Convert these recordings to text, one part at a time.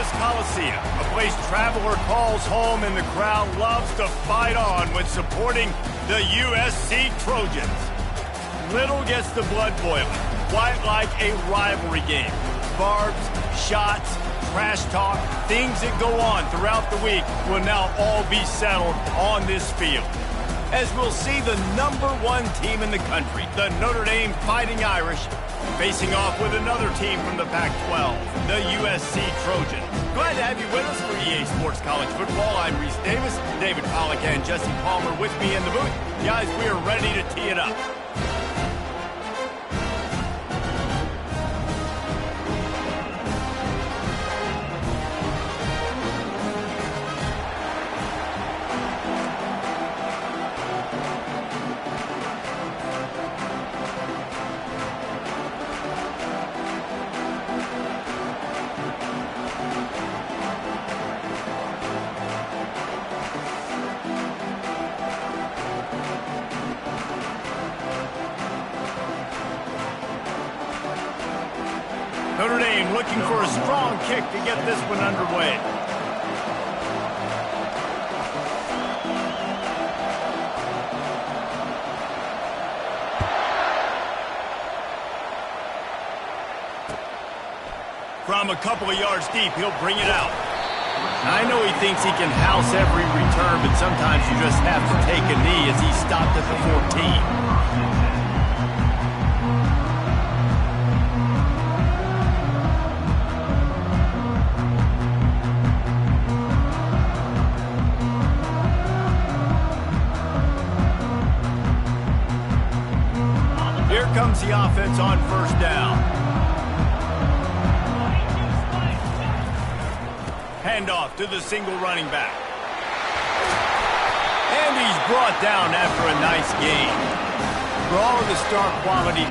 Angeles Coliseum, a place traveler calls home and the crowd loves to fight on when supporting the USC Trojans. Little gets the blood boiling, quite like a rivalry game. Barbs, shots, trash talk, things that go on throughout the week will now all be settled on this field. As we'll see the #1 team in the country, the Notre Dame Fighting Irish, facing off with another team from the Pac-12, the USC Trojans. Glad to have you with us for EA Sports College Football. I'm Reese Davis, David Pollack and Jesse Palmer with me in the booth. Guys, we are ready to tee it up. Notre Dame looking for a strong kick to get this one underway. From a couple of yards deep, he'll bring it out. I know he thinks he can house every return, but sometimes you just have to take a knee as he stopped at the 14. Here comes the offense on first down. Handoff to the single running back. And he's brought down after a nice gain. For all of the star quality,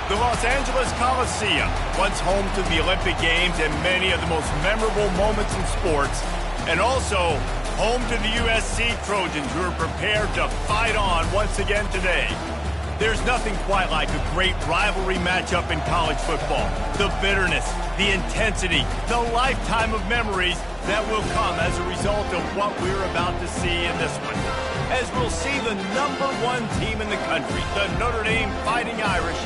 the Los Angeles Coliseum, once home to the Olympic Games and many of the most memorable moments in sports, and also home to the USC Trojans, who are prepared to fight on once again today. There's nothing quite like a great rivalry matchup in college football. The bitterness, the intensity, the lifetime of memories that will come as a result of what we're about to see in this one. As we'll see the #1 team in the country, the Notre Dame Fighting Irish,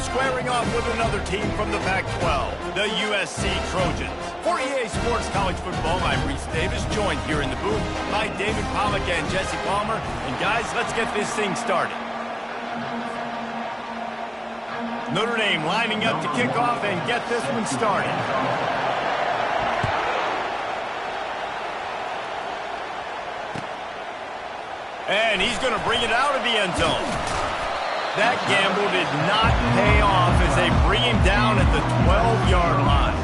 squaring off with another team from the Pac-12, the USC Trojans. For EA Sports College Football, I'm Reese Davis, joined here in the booth by David Pollack and Jesse Palmer. And guys, let's get this thing started. Notre Dame lining up to kick off and get this one started. And he's going to bring it out of the end zone. That gamble did not pay off as they bring him down at the 12-yard line.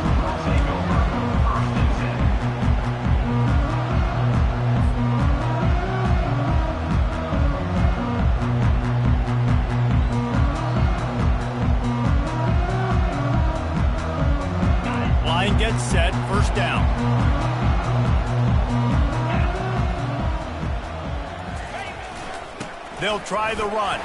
Line gets set, first down. They'll try the run.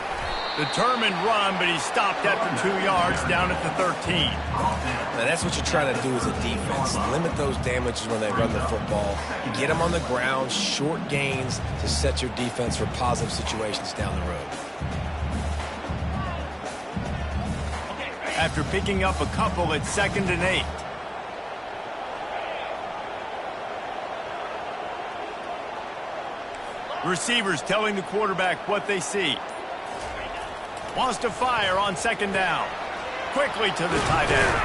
Determined run, but he stopped after 2 yards down at the 13. Now that's what you're trying to do as a defense. Limit those damages when they run the football. Get them on the ground, short gains to set your defense for positive situations down the road. After picking up a couple, it's 2nd and 8. Receivers telling the quarterback what they see. Wants to fire on 2nd down. Quickly to the tight end.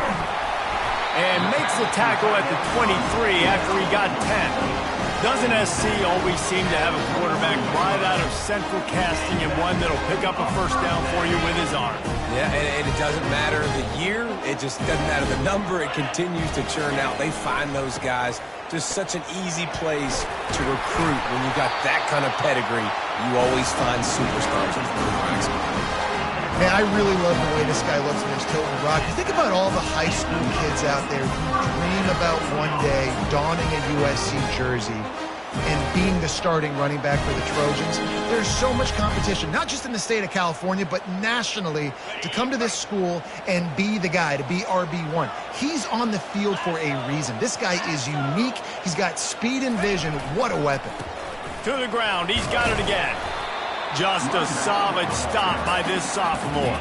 And makes the tackle at the 23 after he got 10. Doesn't SC always seem to have a quarterback right out of central casting and one that'll pick up a first down for you with his arm? Yeah, and it doesn't matter the year. It just doesn't matter the number. It continues to churn out. They find those guys. Just such an easy place to recruit when you got that kind of pedigree. You always find superstars in the quarterbacks. Man, I really love the way this guy looks in his Tilton Rock. You think about all the high school kids out there who dream about one day donning a USC jersey and being the starting running back for the Trojans. There's so much competition, not just in the state of California, but nationally, to come to this school and be the guy, to be RB1. He's on the field for a reason. This guy is unique. He's got speed and vision. What a weapon. To the ground. He's got it again. Just a solid stop by this sophomore.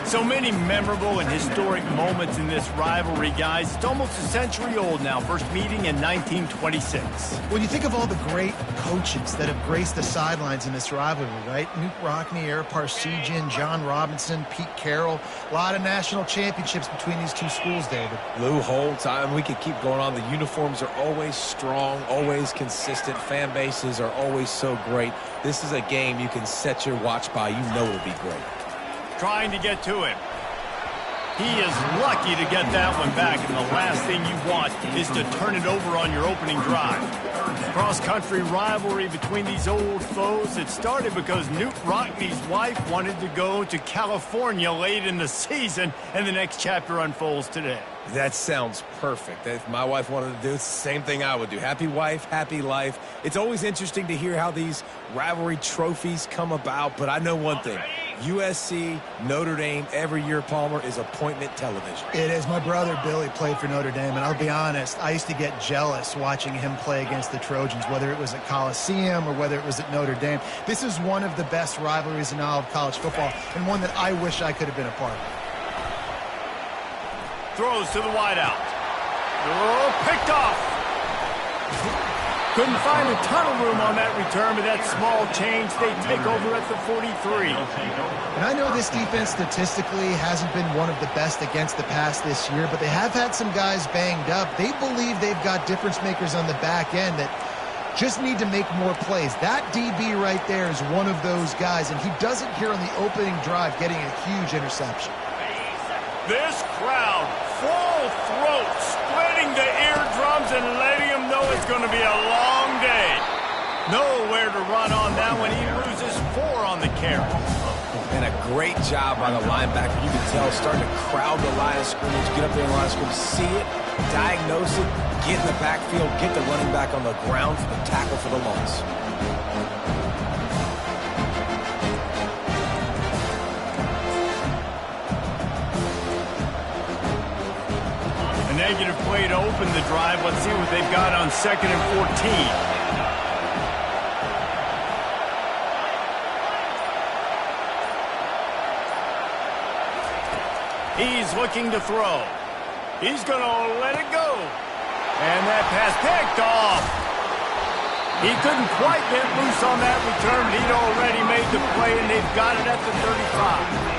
So many memorable and historic moments in this rivalry, guys. It's almost a century old now. First meeting in 1926. When you think of all the great coaches that have graced the sidelines in this rivalry, right? Newt Rockne, Eric Parsegian, John Robinson, Pete Carroll. A lot of national championships between these two schools, David. Lou Holtz, we could keep going on. The uniforms are always strong, always consistent. Fan bases are always so great. This is a game you can set your watch by. You know it'll be great. Trying to get to him. He is lucky to get that one back, and the last thing you want is to turn it over on your opening drive. Cross-country rivalry between these old foes. It started because Newt Rockne's wife wanted to go to California late in the season, and the next chapter unfolds today. That sounds perfect. If my wife wanted to do it, it's the same thing I would do. Happy wife, happy life. It's always interesting to hear how these rivalry trophies come about, but I know one thing. USC, Notre Dame, every year, Palmer, is appointment television. It is. My brother Billy played for Notre Dame, and I'll be honest, I used to get jealous watching him play against the Trojans, whether it was at Coliseum or whether it was at Notre Dame. This is one of the best rivalries in all of college football, and one that I wish I could have been a part of. Throws to the wideout. Oh, picked off. Couldn't find a ton of room on that return, but that small change, they take over at the 43. And I know this defense statistically hasn't been one of the best against the pass this year, but they have had some guys banged up. They believe they've got difference makers on the back end that just need to make more plays. That DB right there is one of those guys, and he does it here on the opening drive, getting a huge interception. This crowd, full throat, splitting the eardrums and letting them know it's going to be a long day. Nowhere to run on that one. He loses 4 on the carry. And a great job by the linebacker. You can tell, starting to crowd the line of scrimmage, get up there in the line of scrimmage, see it, diagnose it, get in the backfield, get the running back on the ground for the tackle for the loss. Negative play to open the drive. Let's see what they've got on 2nd and 14. He's looking to throw. He's going to let it go. And that pass picked off. He couldn't quite get loose on that return, but he'd already made the play, and they've got it at the 35.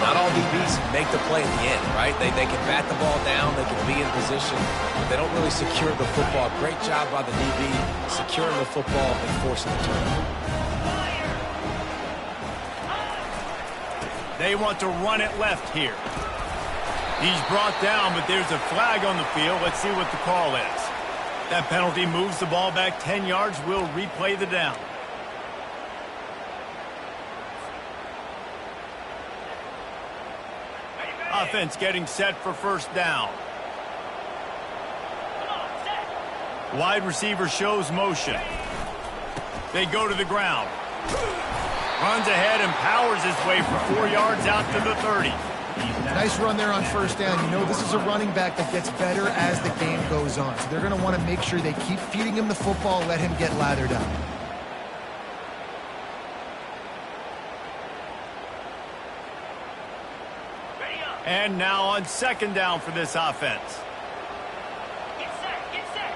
Not all DBs make the play in the end, right? They can bat the ball down, they can be in position, but they don't really secure the football. Great job by the DB securing the football and forcing the turnover. They want to run it left here. He's brought down, but there's a flag on the field. Let's see what the call is. That penalty moves the ball back 10 yards. We'll replay the down. Offense getting set for first down. Wide receiver shows motion. They go to the ground. Runs ahead and powers his way for 4 yards out to the 30. Nice run there on first down. You know, this is a running back that gets better as the game goes on. So they're going to want to make sure they keep feeding him the football, let him get lathered up. And now on second down for this offense. Get set.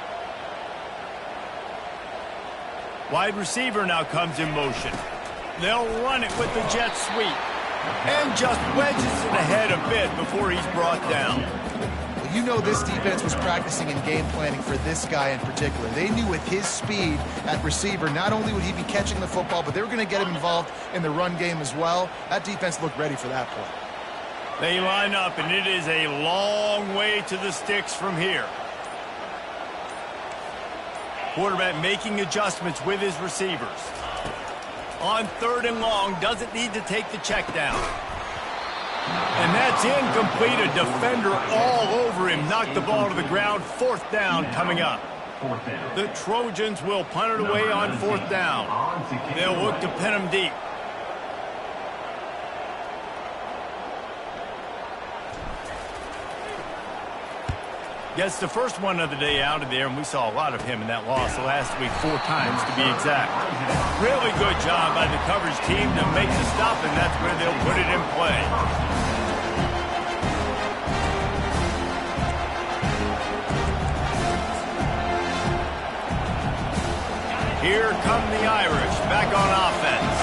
Wide receiver now comes in motion. They'll run it with the jet sweep. And just wedges it ahead a bit before he's brought down. Well, you know this defense was practicing and game planning for this guy in particular. They knew with his speed at receiver, not only would he be catching the football, but they were going to get him involved in the run game as well. That defense looked ready for that play. They line up, and it is a long way to the sticks from here. Quarterback making adjustments with his receivers. On third and long, doesn't need to take the check down. And that's incomplete. A defender all over him. Knocked the ball to the ground. Fourth down coming up. The Trojans will punt it away on fourth down. They'll look to pin him deep. Gets the first one of the day out of there, and we saw a lot of him in that loss last week, 4 times to be exact. Really good job by the coverage team to make the stop, and that's where they'll put it in play. Here come the Irish, back on offense.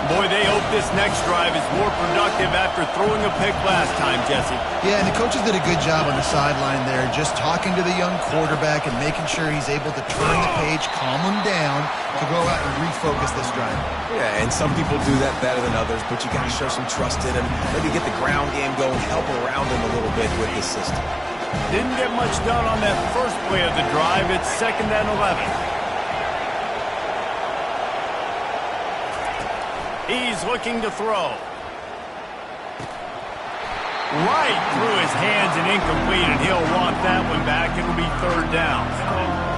Boy, they hope this next drive is more productive after throwing a pick last time, Jesse. Yeah, and the coaches did a good job on the sideline there, just talking to the young quarterback and making sure he's able to turn the page, calm him down, to go out and refocus this drive. Yeah, and some people do that better than others, but you got to show some trust in him. Maybe get the ground game going, help around him a little bit with this system. Didn't get much done on that first play of the drive. It's 2nd and 11. He's looking to throw. Right through his hands and incomplete, and he'll want that one back. It'll be 3rd down.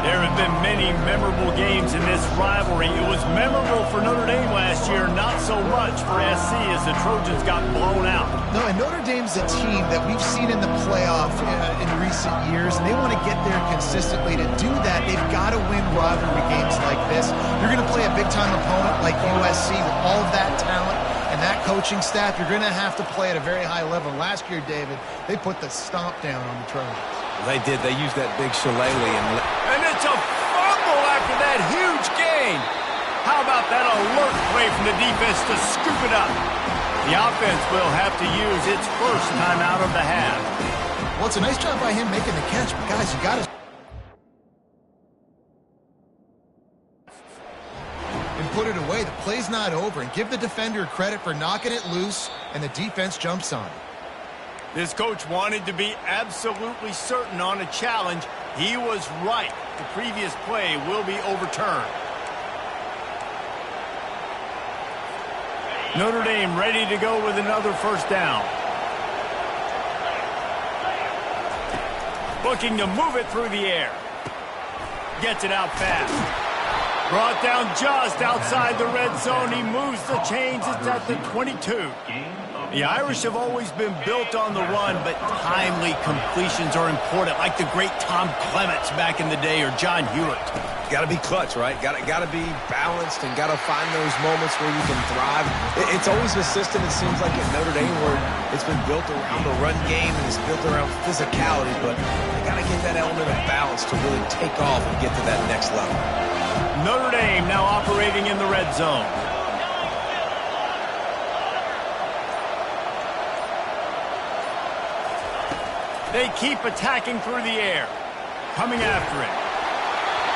There have been many memorable games in this rivalry. It was memorable for Notre Dame last year, not so much for SC as the Trojans got blown out. No, and Notre Dame's a team that we've seen in the playoff in recent years, and they want to get there consistently. To do that, they've got to win rivalry games like this. You're going to play a big-time opponent like USC with all of that talent and that coaching staff. You're going to have to play at a very high level. Last year, David, they put the stomp down on the Trojans. They did. They used that big shillelagh. And it's a fumble after that huge gain. How about that alert play from the defense to scoop it up? The offense will have to use its first timeout of the half. Well, it's a nice job by him making the catch, but guys, you got to... and put it away. The play's not over, and give the defender credit for knocking it loose, and the defense jumps on it. This coach wanted to be absolutely certain on a challenge. He was right. The previous play will be overturned. Notre Dame ready to go with another first down. Looking to move it through the air. Gets it out fast. Brought down just outside the red zone. He moves the chains. It's at the 22. The Irish have always been built on the run, but timely completions are important, like the great Tom Clements back in the day or John Hewitt. Got to be clutch, right? Got to be balanced and got to find those moments where you can thrive. It's always a system, it seems like, at Notre Dame where it's been built around the run game and it's built around physicality, but they got to get that element of balance to really take off and get to that next level. Notre Dame now operating in the red zone. They keep attacking through the air. Coming after it.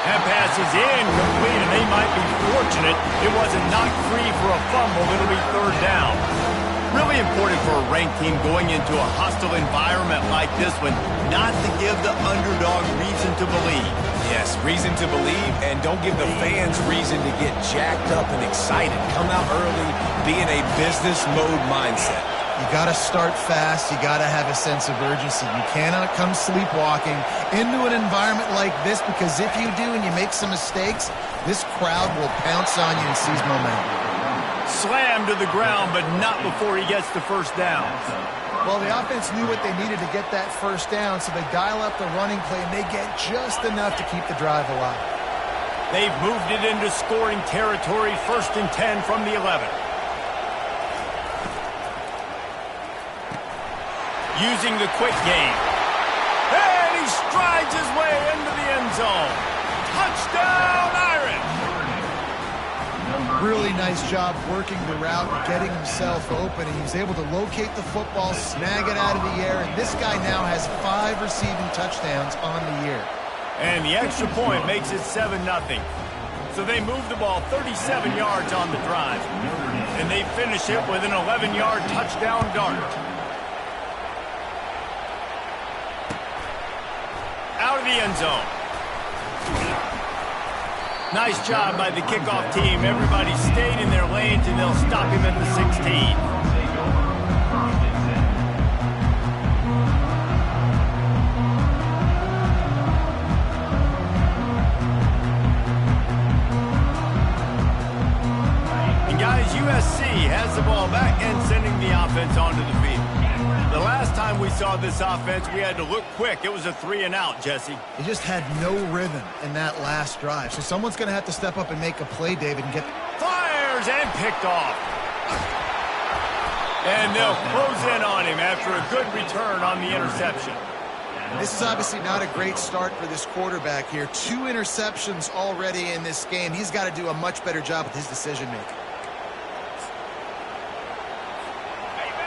That pass is incomplete, and they might be fortunate it wasn't knocked free for a fumble. It'll be 3rd down. Really important for a ranked team going into a hostile environment like this one not to give the underdog reason to believe. Yes, reason to believe, and don't give the fans reason to get jacked up and excited. Come out early, be in a business mode mindset. You got to start fast. You got to have a sense of urgency. You cannot come sleepwalking into an environment like this, because if you do and you make some mistakes, this crowd will pounce on you and seize momentum. Slammed to the ground, but not before he gets the first down. Well, the offense knew what they needed to get that first down, so they dial up the running play, and they get just enough to keep the drive alive. They've moved it into scoring territory, 1st and 10 from the 11. Using the quick game. And he strides his way into the end zone. Touchdown, Irish! Really nice job working the route and getting himself open. He was able to locate the football, snag it out of the air, and this guy now has 5 receiving touchdowns on the year. And the extra point makes it 7-0. So they move the ball 37 yards on the drive. And they finish it with an 11-yard touchdown dart. Out of the end zone. Nice job by the kickoff team. Everybody stayed in their lanes, and they'll stop him at the 16. And guys, USC has the ball back and sending the offense onto the field. The last time we saw this offense, we had to look quick. It was a 3-and-out, Jesse. He just had no rhythm in that last drive. So someone's going to have to step up and make a play, David, and get... Fires and picked off. And they'll close in on him after a good return on the interception. This is obviously not a great start for this quarterback here. 2 interceptions already in this game. He's got to do a much better job with his decision-making.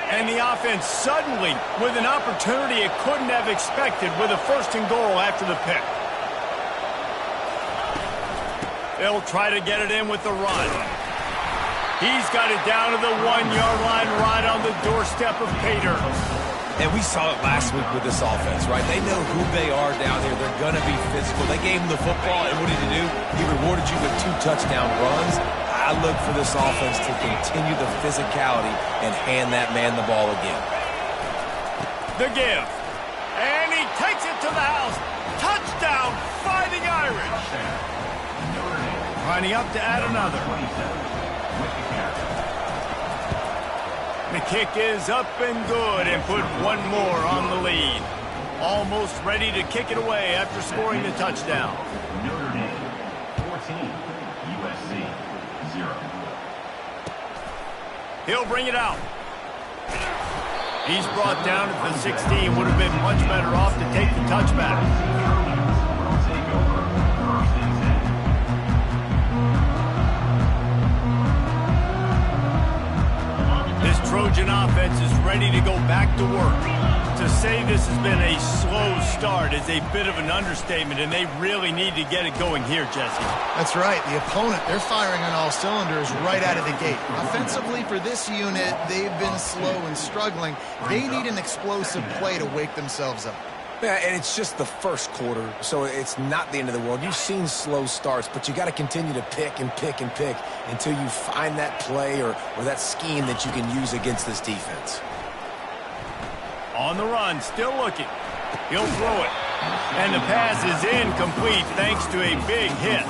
And the offense suddenly with an opportunity it couldn't have expected with a 1st and goal after the pick. They'll try to get it in with the run. He's got it down to the 1-yard line right on the doorstep of Pater. And we saw it last week with this offense, right? They know who they are down here. They're going to be physical. They gave him the football, and what did he do? He rewarded you with 2 touchdown runs. I look for this offense to continue the physicality and hand that man the ball again. The give. And he takes it to the house. Touchdown, Fighting Irish. Lining up to add another. The kick is up and good and put 1 more on the lead. Almost ready to kick it away after scoring the touchdown. Notre Dame 14, USC 0. He'll bring it out. He's brought down at the 16. Would have been much better off to take the touchback. This Trojan offense is ready to go back to work. To say this has been a slow start is a bit of an understatement, and they really need to get it going here, Jesse. That's right. The opponent, they're firing on all cylinders right out of the gate. Offensively, for this unit, they've been slow and struggling. They need an explosive play to wake themselves up. Yeah, and it's just the first quarter, so it's not the end of the world. You've seen slow starts, but you got to continue to pick and pick and pick until you find that play or that scheme that you can use against this defense. On the run, still looking. He'll throw it. And the pass is incomplete thanks to a big hit.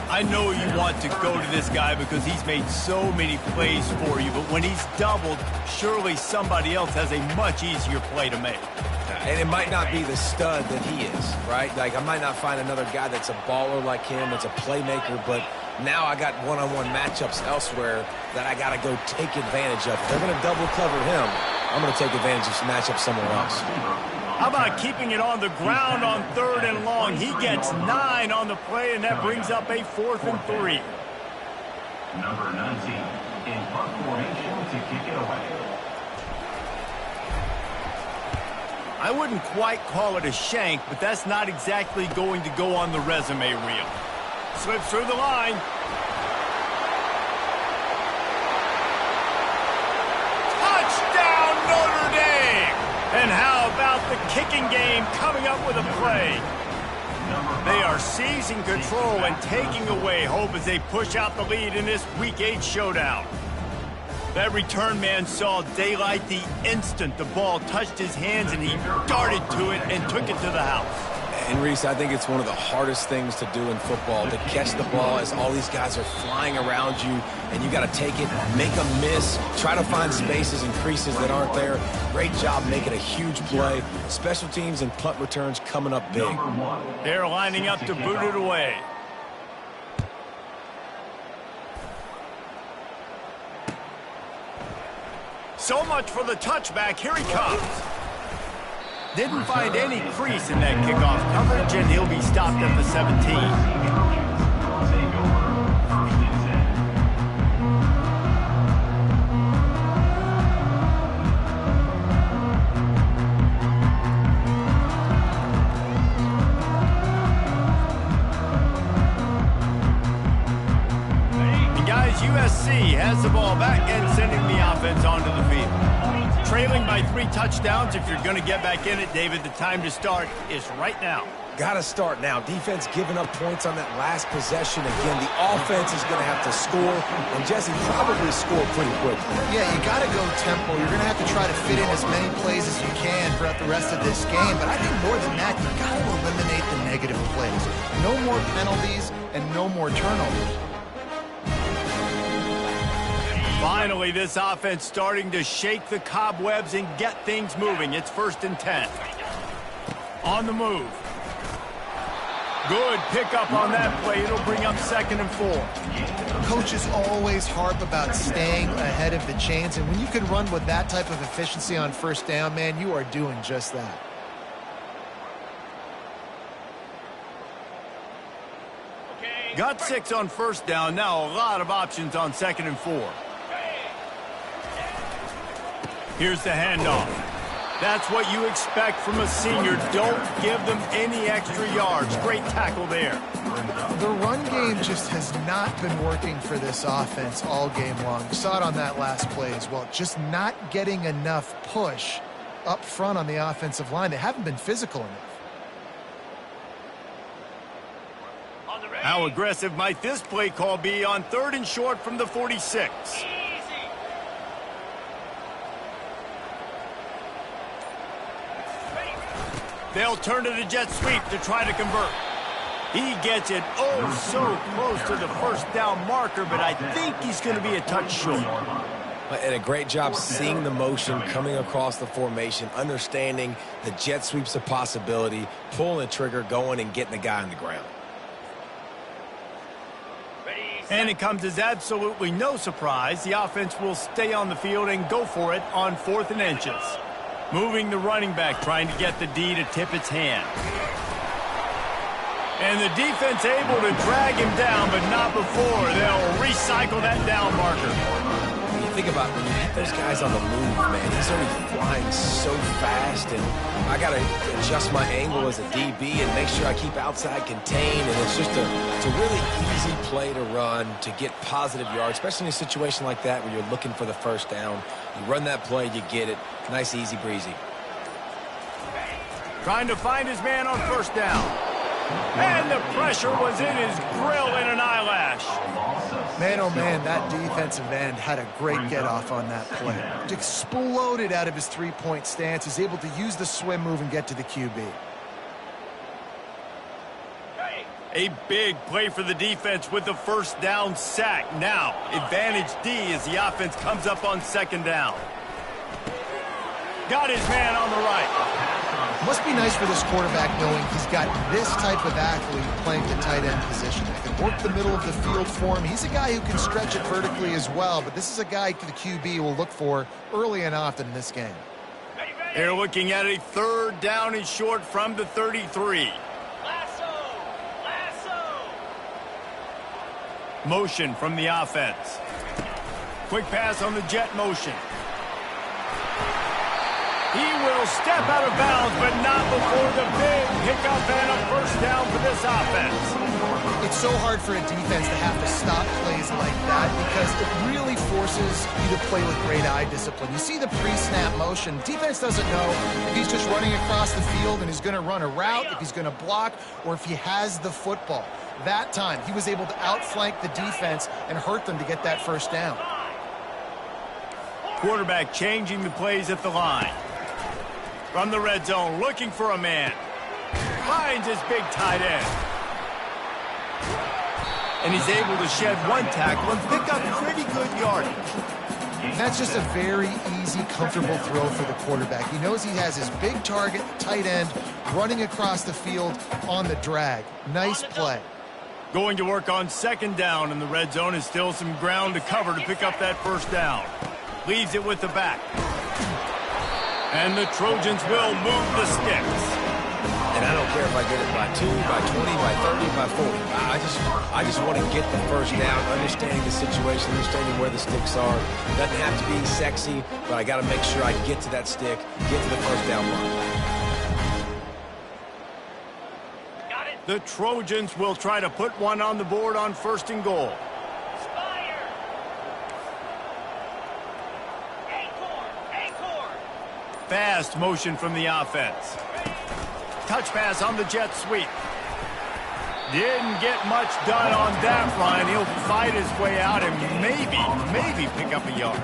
I know you want to go to this guy because he's made so many plays for you, but when he's doubled, surely somebody else has a much easier play to make. And it might not be the stud that he is, right? Like, I might not find another guy that's a baller like him, that's a playmaker, but now I got one-on-one matchups elsewhere that I got to go take advantage of. If they're going to double cover him, I'm going to take advantage of some matchups somewhere else. How about keeping it on the ground on 3rd and long? He gets 9 on the play, and that brings up a 4th and 3. Number 19 in punt formation to kick it away. I wouldn't quite call it a shank, but that's not exactly going to go on the resume reel. Slips through the line. And how about the kicking game coming up with a play? They are seizing control and taking away hope as they push out the lead in this Week 8 showdown. That return man saw daylight the instant the ball touched his hands, and he darted to it and took it to the house. And Reese, I think it's one of the hardest things to do in football, to catch the ball as all these guys are flying around you, and you got to take it, make a miss, try to find spaces and creases that aren't there. Great job making a huge play. Special teams and punt returns coming up big. They're lining up to boot it away. So much for the touchback. Here he comes. Didn't find any crease in that kickoff coverage, and he'll be stopped at the 17. USC has the ball back and sending the offense onto the field. Trailing by 3 touchdowns. If you're going to get back in it, David, the time to start is right now. Got to start now. Defense giving up points on that last possession. Again, the offense is going to have to score, and Jesse probably score pretty quickly. Yeah, you got to go tempo. You're going to have to try to fit in as many plays as you can throughout the rest of this game, but I think more than that, you got to eliminate the negative plays. No more penalties and no more turnovers. Finally, this offense starting to shake the cobwebs and get things moving. It's 1st and 10. On the move. Good pickup on that play. It'll bring up 2nd and 4. Coaches always harp about staying ahead of the chains, and when you can run with that type of efficiency on 1st down, man, you are doing just that. Got 6 on 1st down. Now a lot of options on 2nd and 4. Here's the handoff. That's what you expect from a senior. Don't give them any extra yards. Great tackle there. The run game just has not been working for this offense all game long. You saw it on that last play as well. Just not getting enough push up front on the offensive line. They haven't been physical enough. How aggressive might this play call be on 3rd and short from the 46? They'll turn to the jet sweep to try to convert. He gets it so close to the 1st down marker, but I think he's going to be a touch short. And a great job seeing the motion coming across the formation, understanding the jet sweep's a possibility, pulling the trigger, going and getting the guy on the ground. And it comes as absolutely no surprise. The offense will stay on the field and go for it on 4th and inches. Moving the running back, trying to get the D to tip its hand. And the defense able to drag him down, but not before. They'll recycle that down marker. When you think about when you hit those guys on the move, man, he's already flying so fast, and I got to adjust my angle as a DB and make sure I keep outside contained, and it's just a really easy play to run to get positive yards, especially in a situation like that where you're looking for the 1st down. You run that play, you get it. Nice, easy breezy. Trying to find his man on 1st down. And the pressure was in his grill in an eyelash. Man, oh man, that defensive end had a great get-off on that play. It exploded out of his 3-point stance. He's able to use the swim move and get to the QB. A big play for the defense with the 1st down sack. Now, advantage D as the offense comes up on 2nd down. Got his man on the right. Must be nice for this quarterback knowing he's got this type of athlete playing the tight end position. They can work the middle of the field for him. He's a guy who can stretch it vertically as well, but this is a guy the QB will look for early and often in this game. They're looking at a 3rd down and short from the 33. Motion from the offense. Quick pass on the jet motion. He will step out of bounds, but not before the big pickup and a 1st down for this offense. It's so hard for a defense to have to stop plays plays like that because it really forces you to play with great eye discipline. You see the pre-snap motion. Defense doesn't know if he's just running across the field and he's going to run a route, if he's going to block, or if he has the football. That time, he was able to outflank the defense and hurt them to get that first down. Quarterback changing the plays at the line. From the red zone, looking for a man. Finds his big tight end. And he's able to shed one tackle and pick up pretty good yardage. That's just a very easy, comfortable throw for the quarterback. He knows he has his big target, tight end, running across the field on the drag. Nice play. Going to work on second down in the red zone is still some ground to cover to pick up that first down. Leaves it with the back. And the Trojans will move the sticks. And I don't care if I get it by 2, by 20, by 30, by 40. I just want to get the first down, understanding the situation, understanding where the sticks are. It doesn't have to be sexy, but I got to make sure I get to that stick, get to the first down line. The Trojans will try to put one on the board on first and goal. Fast motion from the offense. Touch pass on the jet sweep. Didn't get much done on that run. He'll fight his way out and maybe pick up a yard.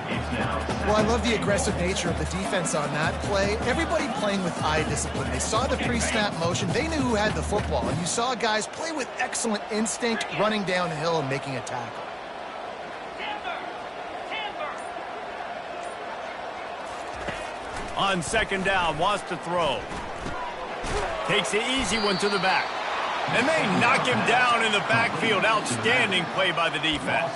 Well, I love the aggressive nature of the defense on that play. Everybody playing with eye discipline. They saw the pre-snap motion. They knew who had the football. And you saw guys play with excellent instinct, running downhill and making a tackle. On second down, wants to throw. Takes the easy one to the back. And they knock him down in the backfield. Outstanding play by the defense.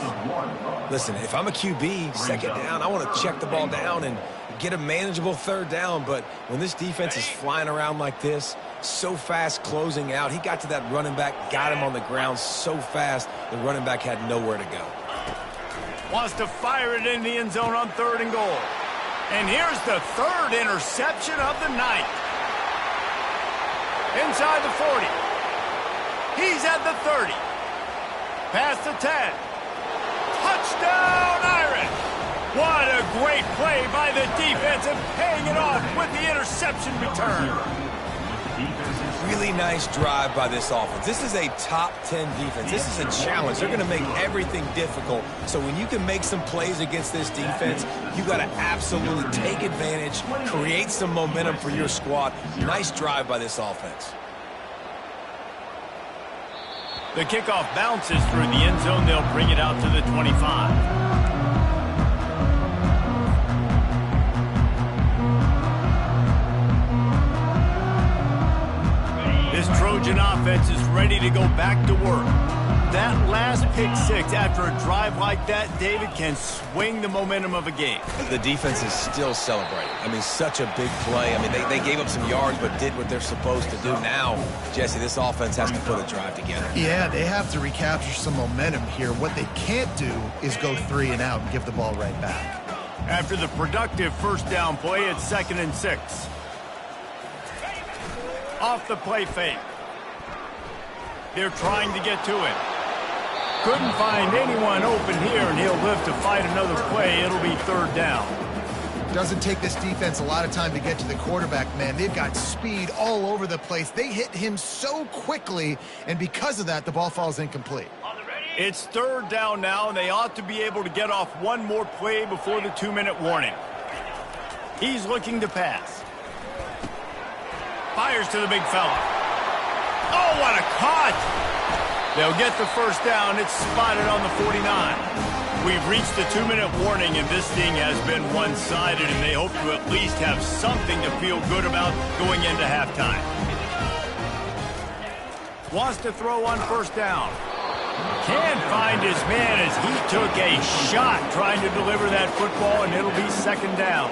Listen, if I'm a QB, second down, I want to check the ball down and get a manageable third down. But when this defense is flying around like this, so fast closing out, he got to that running back, got him on the ground so fast, the running back had nowhere to go. Wants to fire it in the end zone on third and goal. And here's the third interception of the night. Inside the 40. He's at the 30. Past the 10. Touchdown, Irish! What a great play by the defense and paying it off with the interception return. Really nice drive by this offense. This is a top 10 defense. This is a challenge. They're going to make everything difficult. So when you can make some plays against this defense, you got to absolutely take advantage, create some momentum for your squad. Nice drive by this offense. The kickoff bounces through the end zone. They'll bring it out to the 25. This Trojan offense is ready to go back to work. That last pick six after a drive like that, David, can swing the momentum of a game. The defense is still celebrating. I mean, such a big play. I mean, they gave up some yards but did what they're supposed to do. Now, Jesse, this offense has to put a drive together. Yeah, they have to recapture some momentum here. What they can't do is go 3 and out and give the ball right back. After the productive first down play, it's 2nd and 6. Off the play fake. They're trying to get to it. Couldn't find anyone open here, and he'll live to fight another play. It'll be 3rd down. Doesn't take this defense a lot of time to get to the quarterback, man. They've got speed all over the place. They hit him so quickly, and because of that, the ball falls incomplete. It's 3rd down now, and they ought to be able to get off one more play before the 2-minute warning. He's looking to pass. Fires to the big fella. Oh, what a cut! They'll get the first down. It's spotted on the 49. We've reached the 2-minute warning, and this thing has been one-sided, and they hope to at least have something to feel good about going into halftime. Wants to throw on first down. Can't find his man as he took a shot trying to deliver that football, and it'll be 2nd down.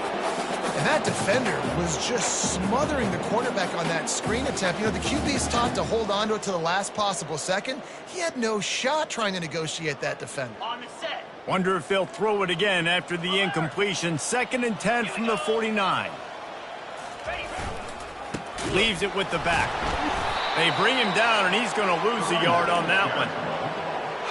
And that defender was just smothering the quarterback on that screen attempt. You know, the QB's taught to hold on to it to the last possible second. He had no shot trying to negotiate that defender. On the set. Wonder if they'll throw it again after the incompletion. 2nd and 10 from the 49. Leaves it with the back. They bring him down, and he's going to lose a yard on that one.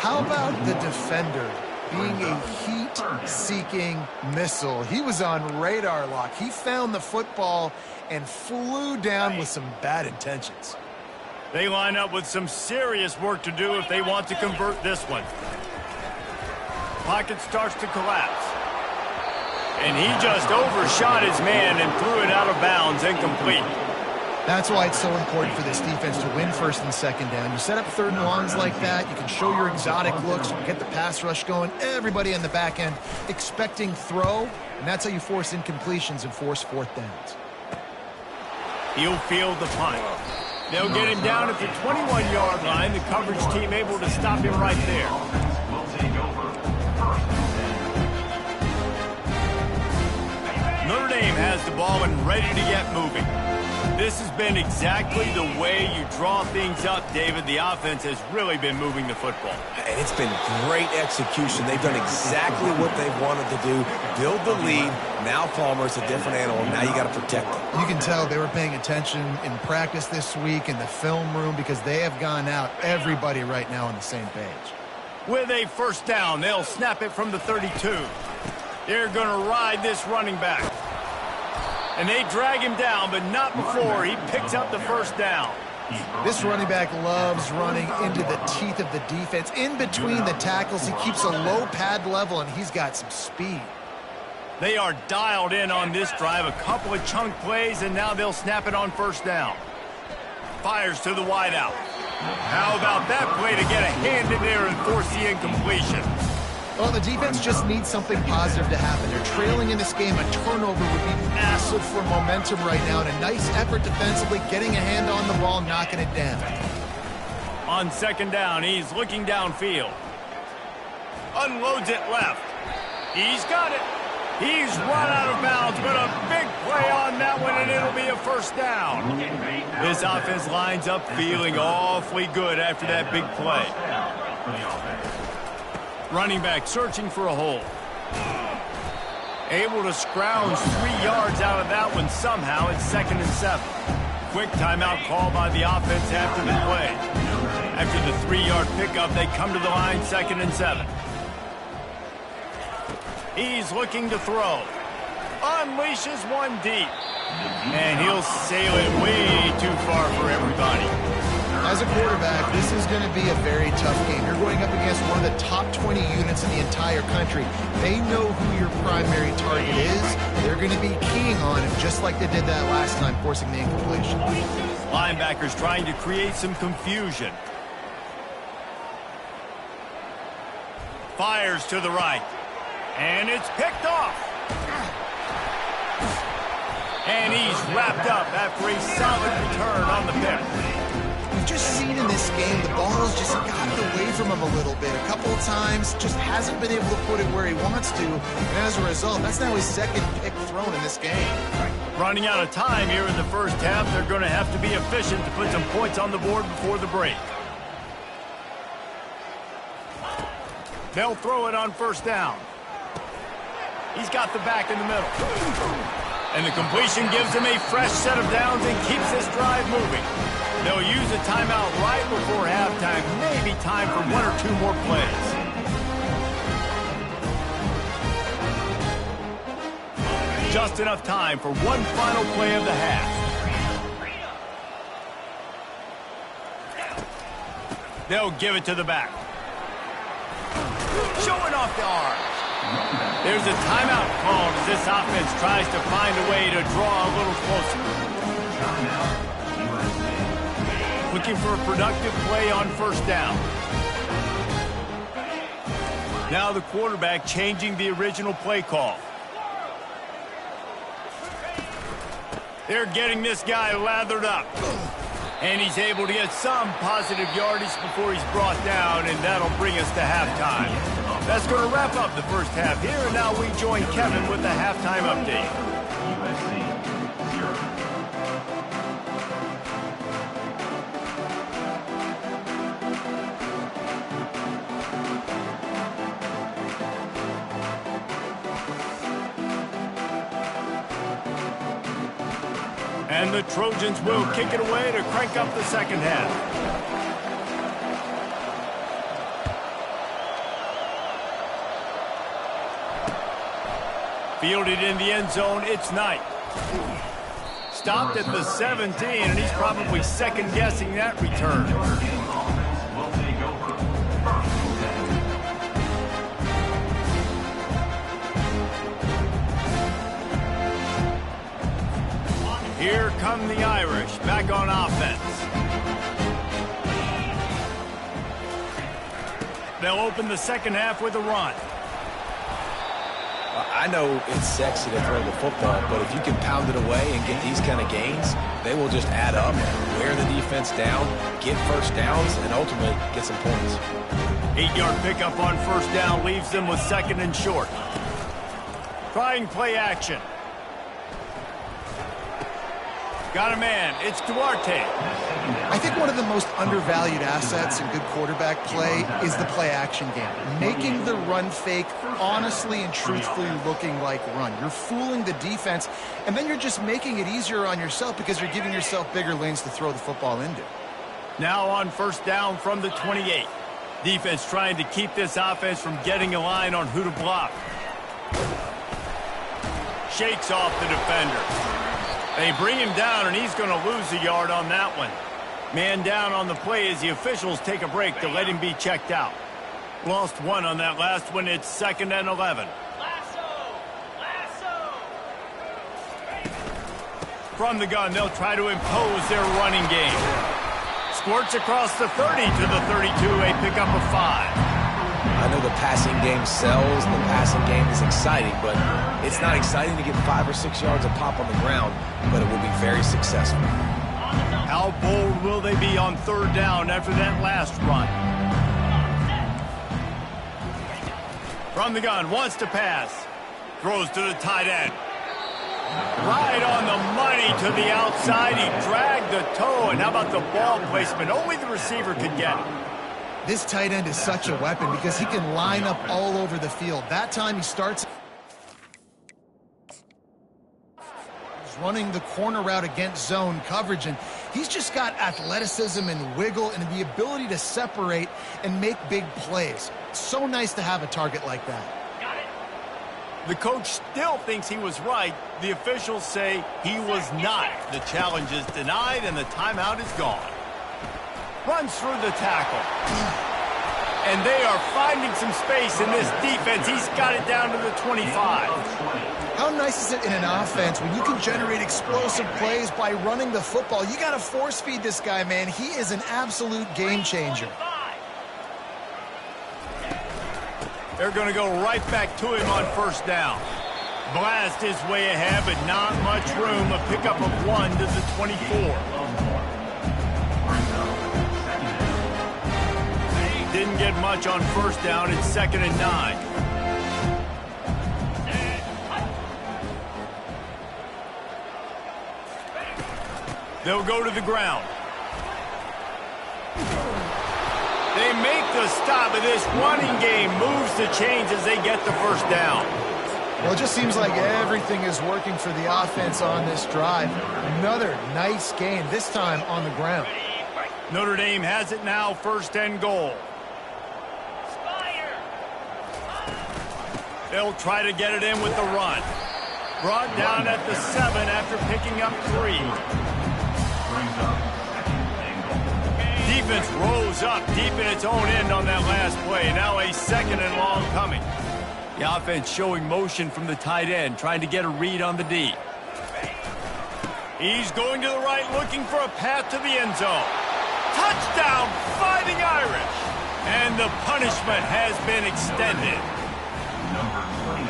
How about the defender being a heat-seeking missile? He was on radar lock. He found the football and flew down with some bad intentions. They line up with some serious work to do if they want to convert this one. Pocket starts to collapse. And he just overshot his man and threw it out of bounds, incomplete. That's why it's so important for this defense to win first and second down. You set up third and longs like that, you can show your exotic looks, you can get the pass rush going, everybody on the back end expecting throw, and that's how you force incompletions and force fourth downs. He'll field the punt. They'll get him down at the 21-yard line. The coverage team able to stop him right there. Notre Dame has the ball and ready to get moving. This has been exactly the way you draw things up, David. The offense has really been moving the football. And it's been great execution. They've done exactly what they've wanted to do. Build the lead. Now Palmer's a different animal. Now you got to protect him. You can tell they were paying attention in practice this week in the film room because they have gone out, everybody right now on the same page. With a first down, they'll snap it from the 32. They're going to ride this running back. And they drag him down, but not before he picks up the first down. This running back loves running into the teeth of the defense. In between the tackles, he keeps a low pad level, and he's got some speed. They are dialed in on this drive. A couple of chunk plays, and now they'll snap it on first down. Fires to the wideout. How about that play to get a hand in there and force the incompletion? Well, the defense just needs something positive to happen. They're trailing in this game. A turnover would be massive for momentum right now. And a nice effort defensively, getting a hand on the ball, knocking it down. On second down, he's looking downfield. Unloads it left. He's got it. He's run out of bounds, but a big play on that one, and it'll be a first down. This offense lines up feeling awfully good after that big play. Running back searching for a hole. Able to scrounge 3 yards out of that one somehow. It's 2nd and 7. Quick timeout call by the offense after the play. After the 3-yard pickup, they come to the line, 2nd and 7. He's looking to throw. Unleashes one deep. And he'll sail it way too far for everybody. As a quarterback, this is going to be a very tough game. You're going up against one of the top 20 units in the entire country. They know who your primary target is. They're going to be keying on him, just like they did that last time, forcing the incompletion. Linebackers trying to create some confusion. Fires to the right. And it's picked off. And he's wrapped up after a solid return on the pick. We've just seen in this game the ball's just gotten away from him a little bit. A couple of times, just hasn't been able to put it where he wants to. And as a result, that's now his second pick thrown in this game. Running out of time here in the first half, they're going to have to be efficient to put some points on the board before the break. They'll throw it on first down. He's got the back in the middle. And the completion gives him a fresh set of downs and keeps this drive moving. They'll use a timeout right before halftime. Maybe time for 1 or 2 more plays. Just enough time for one final play of the half. They'll give it to the back. Showing off the arms. There's a timeout called as this offense tries to find a way to draw a little closer. Looking for a productive play on first down. Now the quarterback changing the original play call. They're getting this guy lathered up. And he's able to get some positive yardage before he's brought down, and that'll bring us to halftime. That's going to wrap up the first half here, and now we join Kevin with the halftime update. And the Trojans will kick it away to crank up the second half. Fielded in the end zone, it's Knight. Stopped at the 17, and he's probably second-guessing that return. Here come the Irish, back on offense. They'll open the second half with a run. I know it's sexy to throw the football, but if you can pound it away and get these kind of gains, they will just add up, wear the defense down, get first downs, and ultimately get some points. 8-yard pickup on first down leaves them with second and short. Trying play action. Got a man. It's Duarte. I think one of the most undervalued assets in good quarterback play is the play-action game. Making the run fake honestly and truthfully looking like run. You're fooling the defense, and then you're just making it easier on yourself because you're giving yourself bigger lanes to throw the football into. Now on first down from the 28. Defense trying to keep this offense from getting a line on who to block. Shakes off the defender. They bring him down, and he's going to lose a yard on that one. Man down on the play as the officials take a break to let him be checked out. Lost one on that last one. It's 2nd and 11. From the gun, they'll try to impose their running game. Squirts across the 30 to the 32, a pickup of 5. I know the passing game sells, the passing game is exciting, but it's not exciting to get 5 or 6 yards of pop on the ground, but it will be very successful. How bold will they be on third down after that last run? From the gun, wants to pass. Throws to the tight end. Right on the money to the outside. He dragged the toe, and how about the ball placement? Only the receiver could get it. This tight end is such a weapon because he can line up all over the field. That time he starts running the corner route against zone coverage, and he's just got athleticism and wiggle and the ability to separate and make big plays. It's so nice to have a target like that. The coach still thinks he was right. The officials say he was not. The challenge is denied, and the timeout is gone. Runs through the tackle. And they are finding some space in this defense. He's got it down to the 25. How nice is it in an offense when you can generate explosive plays by running the football? You got to force feed this guy, man. He is an absolute game changer. They're going to go right back to him on first down. Blast is way ahead, but not much room. A pickup of 1 to the 24. Didn't get much on first down. It's 2nd and 9. They'll go to the ground. They make the stop, and this running game moves the chains as they get the first down. Well, it just seems like everything is working for the offense on this drive. Another nice gain, this time on the ground. Notre Dame has it now, 1st and goal. They'll try to get it in with the run. Brought down at the 7 after picking up 3. Defense rose up deep in its own end on that last play. Now a 2nd and long coming. The offense showing motion from the tight end, trying to get a read on the D. He's going to the right, looking for a path to the end zone. Touchdown, Fighting Irish. And the punishment has been extended.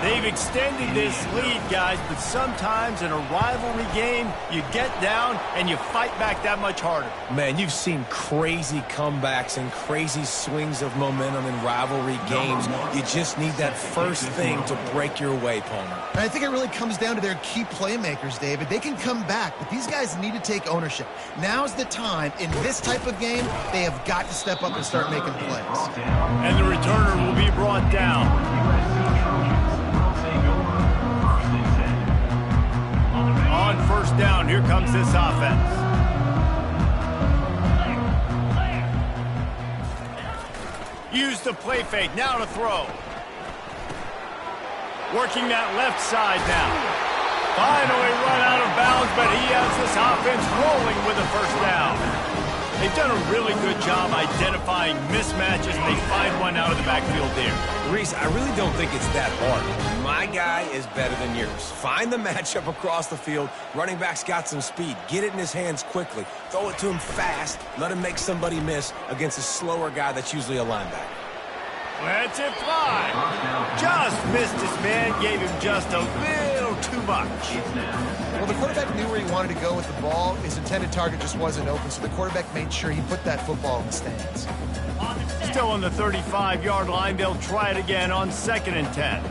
They've extended this lead, guys, but sometimes in a rivalry game, you get down and you fight back that much harder. Man, you've seen crazy comebacks and crazy swings of momentum in rivalry games. You just need that first thing to break your way, Palmer. And I think it really comes down to their key playmakers, David. They can come back, but these guys need to take ownership. Now's the time. In this type of game, they have got to step up and start making plays. And the returner will be brought down. On first down, here comes this offense. Use the play fake, now to throw. Working that left side now. Finally run out of bounds, but he has this offense rolling with a first down. They've done a really good job identifying mismatches, and they find one out of the backfield there. Reese, I really don't think it's that hard. My guy is better than yours. Find the matchup across the field. Running back's got some speed. Get it in his hands quickly. Throw it to him fast. Let him make somebody miss against a slower guy that's usually a linebacker. Let's it fly. Just missed his man. Gave him just a little too much. Well, the quarterback knew where he wanted to go with the ball. His intended target just wasn't open, so the quarterback made sure he put that football in the stands. Still on the 35-yard line. They'll try it again on 2nd and 10.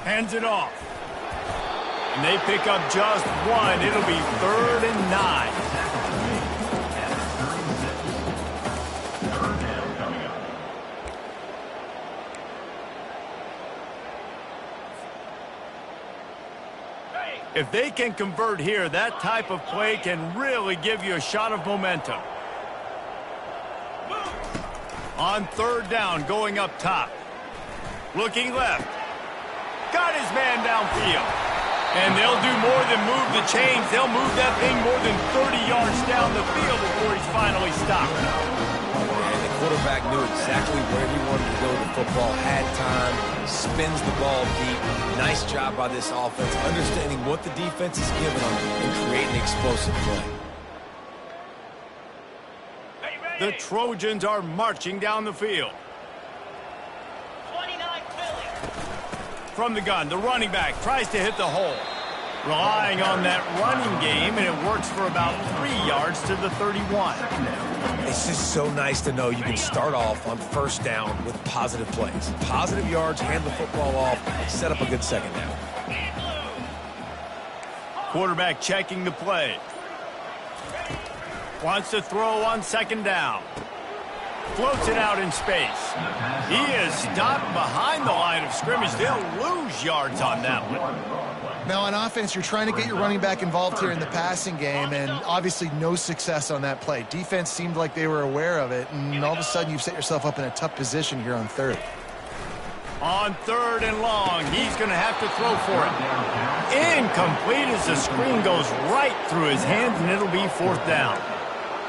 Hands it off. And they pick up just one. It'll be 3rd and 9. If they can convert here, that type of play can really give you a shot of momentum. On 3rd down, going up top. Looking left. Got his man downfield. And they'll do more than move the chains. They'll move that thing more than 30 yards down the field before he's finally stopped. And the quarterback knew exactly where he wanted to go with the football, had time, spins the ball deep. Nice job by this offense, understanding what the defense is giving them and creating explosive play. The Trojans are marching down the field. 29 Philly. From the gun, the running back tries to hit the hole. Relying on that running game, and it works for about 3 yards to the 31. It's just so nice to know you can start off on 1st down with positive plays. Positive yards, hand the football off, set up a good 2nd down. Quarterback checking the play. Wants to throw on 2nd down. Floats it out in space. He is stopped behind the line of scrimmage. They'll lose yards on that one. Now, on offense, you're trying to get your running back involved here in the passing game, and obviously no success on that play. Defense seemed like they were aware of it, and all of a sudden you've set yourself up in a tough position here on 3rd. On 3rd and long, he's going to have to throw for it. Incomplete as the screen goes right through his hands, and it'll be 4th down.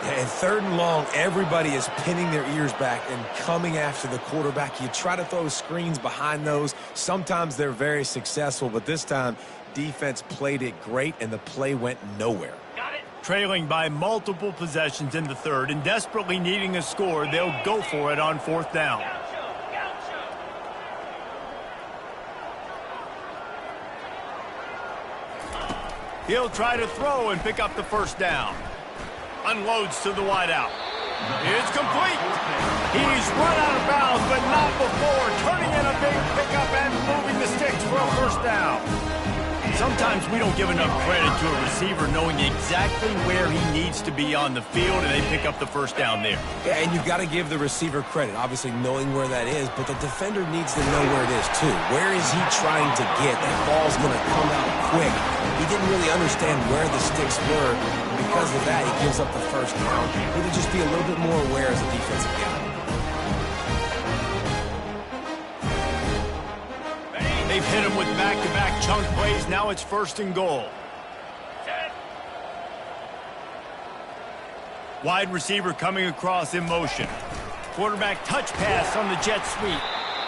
And 3rd and long, everybody is pinning their ears back and coming after the quarterback. You try to throw screens behind those. Sometimes they're very successful, but this time, defense played it great, and the play went nowhere. Trailing by multiple possessions in the 3rd and desperately needing a score, they'll go for it on 4th down. He'll try to throw and pick up the 1st down. Unloads to the wideout. It's complete. He's run out of bounds, but not before turning in a big pickup and moving the sticks for a 1st down. Sometimes we don't give enough credit to a receiver knowing exactly where he needs to be on the field, and they pick up the 1st down there. Yeah, and you've got to give the receiver credit, obviously knowing where that is, but the defender needs to know where it is too. Where is he trying to get? That ball's going to come out quick. He didn't really understand where the sticks were. Because of that, he gives up the 1st down. He would just be a little bit more aware as a defensive guy. They've hit him with back-to-back chunk plays. Now it's 1st and goal. Wide receiver coming across in motion. Quarterback touch pass on the jet sweep.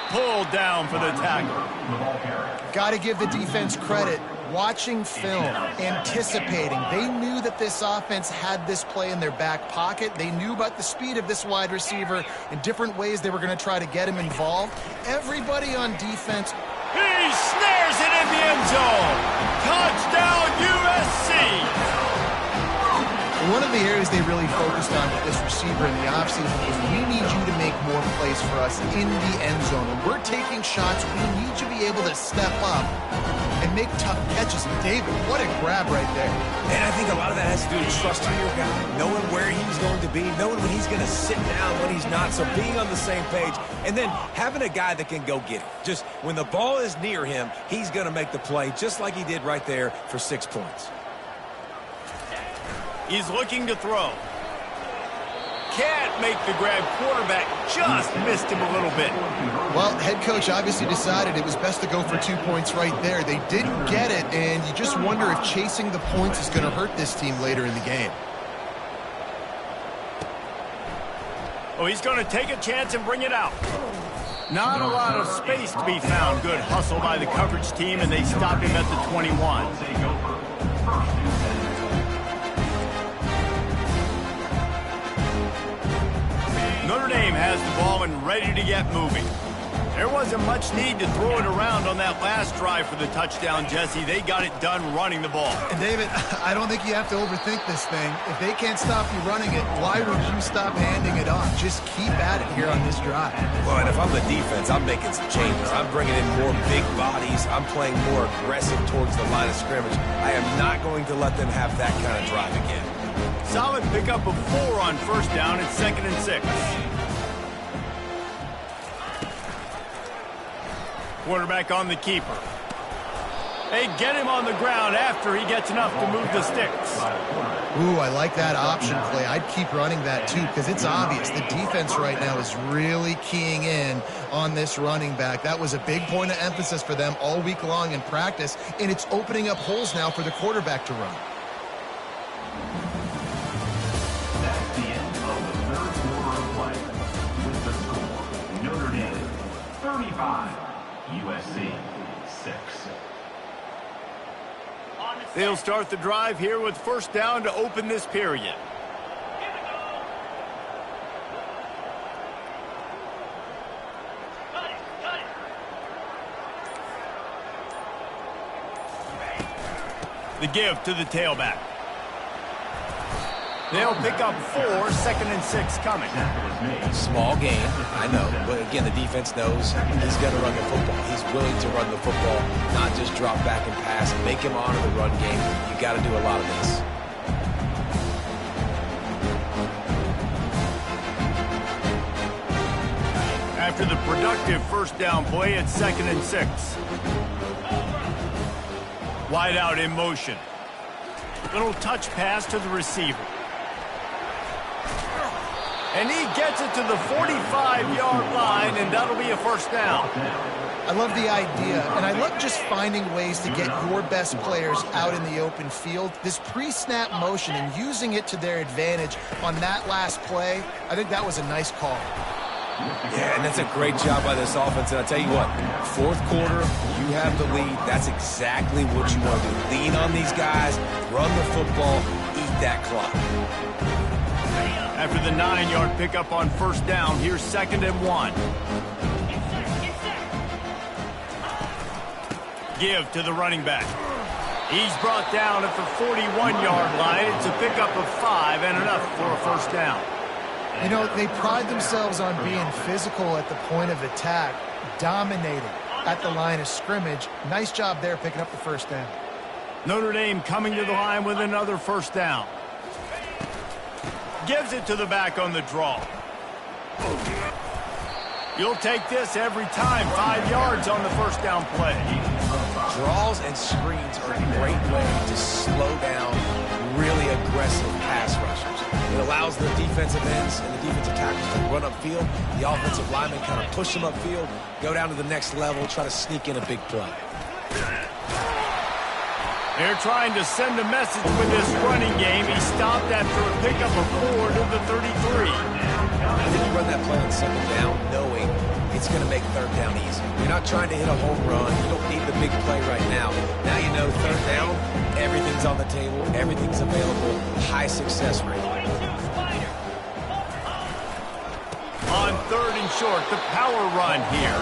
Pulled down for the tackle. Got to give the defense credit. Watching film, anticipating. They knew that this offense had this play in their back pocket. They knew about the speed of this wide receiver and different ways they were going to try to get him involved. Everybody on defense. He snares it in the end zone. Touchdown, USC. One of the areas they really focused on with this receiver in the offseason was we need you to make more plays for us in the end zone. When we're taking shots, we need you to be able to step up and make tough catches. And David, what a grab right there. And I think a lot of that has to do with trusting your guy, knowing where he's going to be, knowing when he's going to sit down, when he's not, so being on the same page, and then having a guy that can go get it. Just when the ball is near him, he's going to make the play, just like he did right there for 6 points. He's looking to throw. can't make the grab. Quarterback just missed him a little bit. Well, head coach obviously decided it was best to go for 2 points right there. They didn't get it, and you just wonder if chasing the points is going to hurt this team later in the game. Oh, he's going to take a chance and bring it out. Not a lot of space to be found. Good hustle by the coverage team, and they stop him at the 21. Notre Dame has the ball and ready to get moving. There wasn't much need to throw it around on that last drive for the touchdown, Jesse. They got it done running the ball. And David, I don't think you have to overthink this thing. If they can't stop you running it, why would you stop handing it off? Just keep at it here on this drive. Well, and if I'm the defense, I'm making some changes. I'm bringing in more big bodies. I'm playing more aggressive towards the line of scrimmage. I am not going to let them have that kind of drive again. Solid pickup of 4 on first down. It's 2nd and 6. Quarterback on the keeper. They get him on the ground after he gets enough to move the sticks. Ooh, I like that option play. I'd keep running that too because it's obvious the defense right now is really keying in on this running back. That was a big point of emphasis for them all week long in practice, and it's opening up holes now for the quarterback to run. That's the end of the third quarter of play. With the score, Notre Dame 35, USC 6. They'll start the drive here with first down to open this period. The give to the tailback. They'll pick up 4, 2nd and 6 coming. Small game, I know, but again, the defense knows he's going to run the football. He's willing to run the football, not just drop back and pass, make him honor the run game. You got to do a lot of this. After the productive first down play, it's 2nd and 6. Wide out in motion. Little touch pass to the receiver. And he gets it to the 45-yard line, and that'll be a first down. I love the idea, and I love just finding ways to get your best players out in the open field. This pre-snap motion and using it to their advantage on that last play, I think that was a nice call. Yeah, and that's a great job by this offense. And I'll tell you what, fourth quarter, you have the lead. That's exactly what you want to do. Lean on these guys, run the football, eat that clock. After the 9-yard pickup on first down, here's 2nd and 1. Give to the running back. He's brought down at the 41-yard line. It's a pickup of 5 and enough for a first down. You know, they pride themselves on being physical at the point of attack, dominating at the line of scrimmage. Nice job there picking up the first down. Notre Dame coming to the line with another first down. Gives it to the back on the draw. You'll take this every time. 5 yards on the first down play. Draws and screens are a great way to slow down really aggressive pass rushers. It allows the defensive ends and the defensive tackles to run upfield. The offensive linemen kind of push them upfield, go down to the next level, try to sneak in a big play. They're trying to send a message with this running game. He stopped after a pickup of 4 to the 33. I think you run that play on second down knowing it's going to make third down easy. You're not trying to hit a home run. You don't need the big play right now. Now you know third down, everything's on the table, everything's available, high success rate. On 3rd and short, the power run here.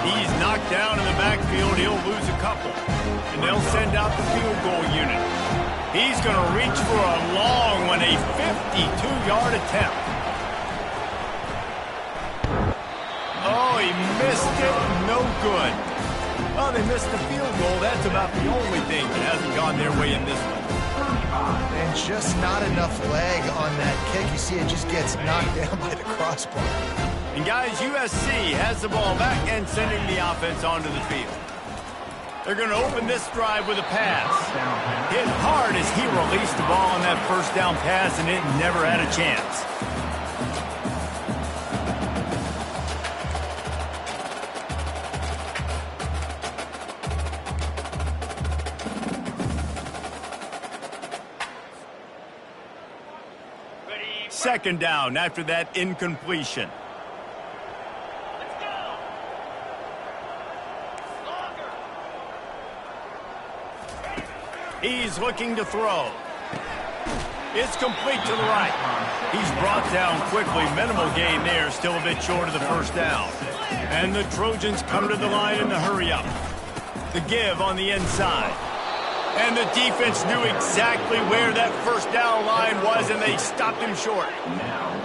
He's knocked down in the backfield. He'll lose a couple. And they'll send out the field goal unit. He's going to reach for a long one, a 52-yard attempt. Oh, he missed it. No good. Well, they missed the field goal. That's about the only thing that hasn't gone their way in this one. And just not enough leg on that kick. You see it just gets knocked down by the crossbar. And guys, USC has the ball back and sending the offense onto the field. They're going to open this drive with a pass. Hit hard as he released the ball on that first down pass, and it never had a chance. second down after that incompletion. He's looking to throw. It's complete to the right. He's brought down quickly. Minimal gain there, still a bit short of the first down. And the Trojans come to the line in the hurry-up. The give on the inside. And the defense knew exactly where that first down line was, and they stopped him short.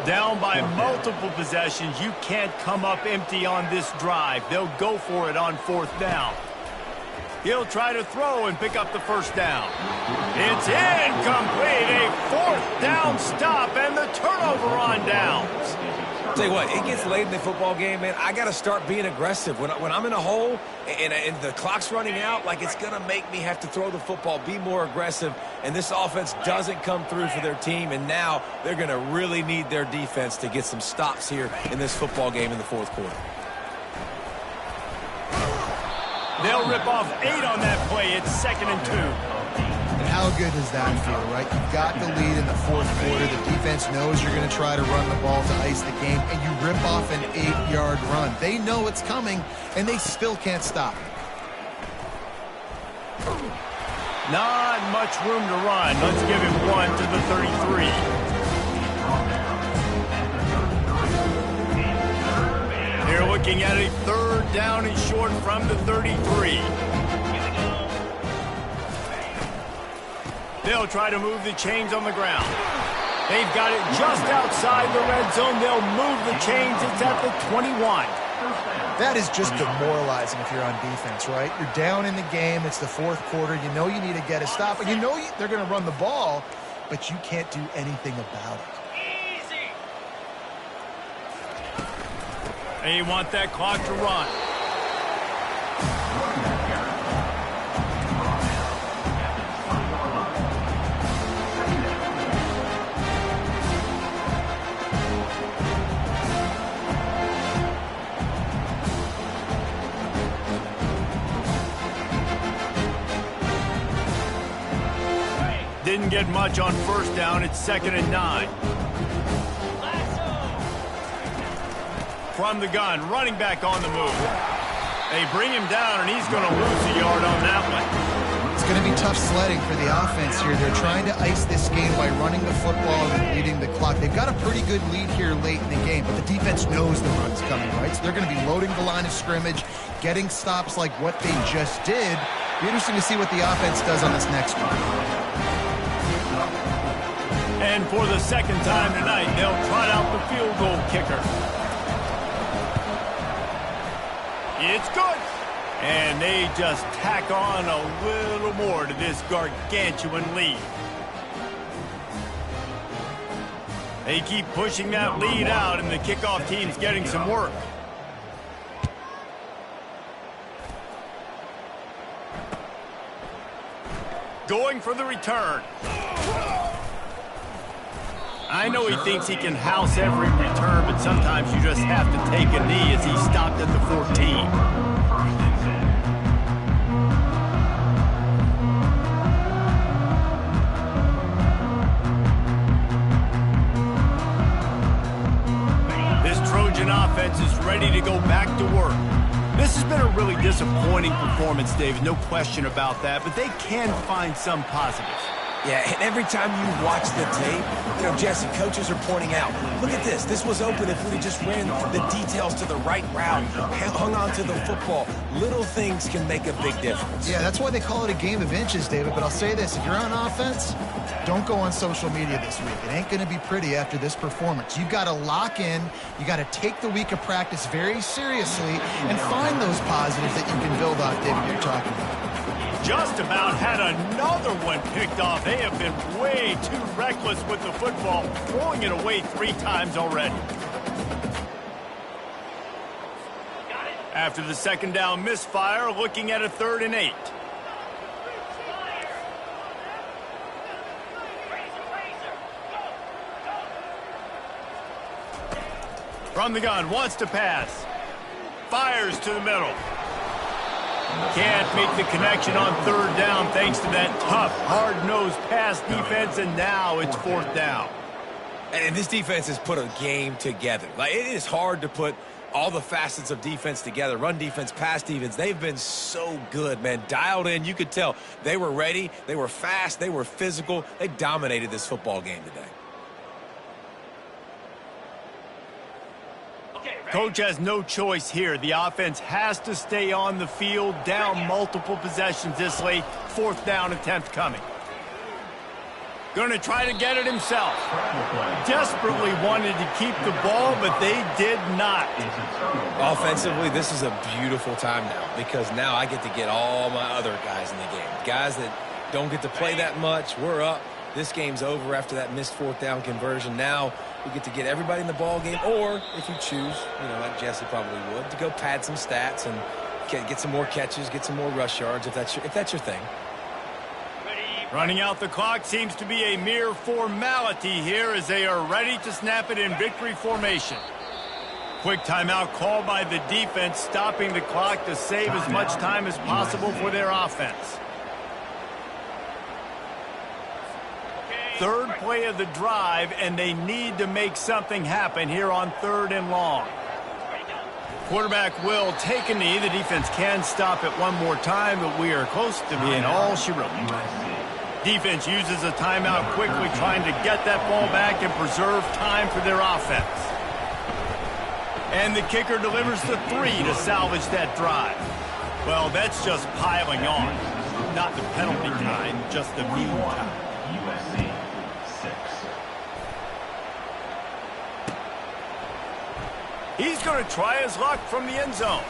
Down by multiple possessions, you can't come up empty on this drive. They'll go for it on fourth down. He'll try to throw and pick up the first down. It's incomplete. A fourth down stop and the turnover on downs. Tell you what, it gets late in the football game, man. I got to start being aggressive. When I'm in a hole and the clock's running out, like, it's going to make me have to throw the football, be more aggressive, and this offense doesn't come through for their team, and now they're going to really need their defense to get some stops here in this football game in the fourth quarter. They'll rip off 8 on that play. It's 2nd and 2. And how good does that feel, right? You've got the lead in the fourth quarter. The defense knows you're going to try to run the ball to ice the game, and you rip off an 8-yard run. They know it's coming, and they still can't stop it. Not much room to run. Let's give him 1 to the 33. They're looking at a 3rd down and short from the 33. They'll try to move the chains on the ground. They've got it just outside the red zone. They'll move the chains. It's at the 21. That is just demoralizing if you're on defense, right? You're down in the game. It's the fourth quarter. You know you need to get a stop. And you know they're going to run the ball, but you can't do anything about it. They want that clock to run. Didn't get much on first down. It's 2nd and 9. From the gun, running back on the move. They bring him down, and he's going to lose a yard on that one. It's going to be tough sledding for the offense here. They're trying to ice this game by running the football and leading the clock. They've got a pretty good lead here late in the game, but the defense knows the run's coming, right? So they're going to be loading the line of scrimmage, getting stops like what they just did. Be interesting to see what the offense does on this next one. And for the second time tonight, they'll trot out the field goal kicker. It's good. And they just tack on a little more to this gargantuan lead. They keep pushing that lead out, and the kickoff team's getting some work. Going for the return. I know he thinks he can house every return, but sometimes you just have to take a knee as he stopped at the 14. Offense is ready to go back to work. This has been a really disappointing performance, David, no question about that, but they can find some positives. Yeah, and every time you watch the tape, Jesse, coaches are pointing out, look at this. This was open if we just ran the details to the right route, hung on to the football. Little things can make a big difference. Yeah, that's why they call it a game of inches, David. But I'll say this, if you're on offense, don't go on social media this week. It ain't going to be pretty after this performance. You've got to lock in. You got to take the week of practice very seriously and find those positives that you can build off, David, you're talking about. Just about had another one picked off. They have been way too reckless with the football, throwing it away 3 times already. After the second down misfire, looking at a 3rd and 8. From the gun, wants to pass. Fires to the middle. Can't make the connection on 3rd down thanks to that tough, hard-nosed pass defense, and now it's 4th down. And this defense has put a game together. Like, it is hard to put all the facets of defense together. Run defense, pass defense. They've been so good, man. Dialed in. You could tell they were ready. They were fast. They were physical. They dominated this football game today. Coach has no choice here. The offense has to stay on the field, down multiple possessions this late. 4th down attempt coming. Going to try to get it himself. Desperately wanted to keep the ball, but they did not. Offensively, this is a beautiful time now because now I get to get all my other guys in the game. Guys that don't get to play that much. We're up. This game's over after that missed 4th down conversion. Now we get to get everybody in the ball game, or if you choose, like Jesse probably would, to go pad some stats and get some more catches, get some more rush yards if that's your thing. Running out the clock seems to be a mere formality here as they are ready to snap it in victory formation. Quick timeout called by the defense, stopping the clock to save as much time as possible for their offense. 3rd play of the drive, and they need to make something happen here on 3rd and long. Quarterback will take a knee. The defense can stop it one more time, but we are close to being all she wrote. Defense uses a timeout quickly, trying to get that ball back and preserve time for their offense. And the kicker delivers the 3 to salvage that drive. Well, that's just piling on. Not the penalty kind, just the mean kind. USC 6. He's going to try his luck from the end zone.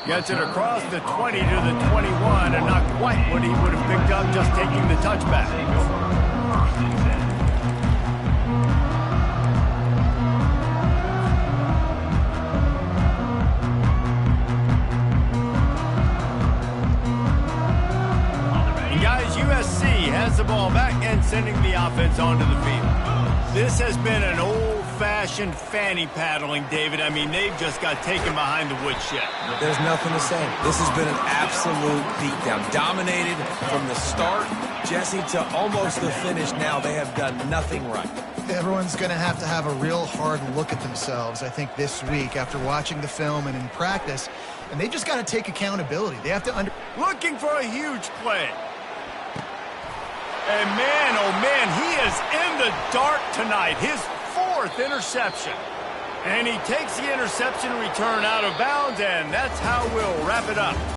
Gets it across the 20 to the 21, and not quite what he would have picked up just taking the touchback. And guys, USC has the ball back and sending the offense onto the field. This has been an old-fashioned fanny paddling, David. I mean, they've just got taken behind the woodshed. There's nothing to say. This has been an absolute beatdown. Dominated from the start, Jesse, to almost the finish now. They have done nothing right. Everyone's going to have a real hard look at themselves, I think, this week after watching the film and in practice. And they just got to take accountability. They have to Looking for a huge play. And man, oh man, he is in the dark tonight. His 4th interception. And he takes the interception return out of bounds, and that's how we'll wrap it up.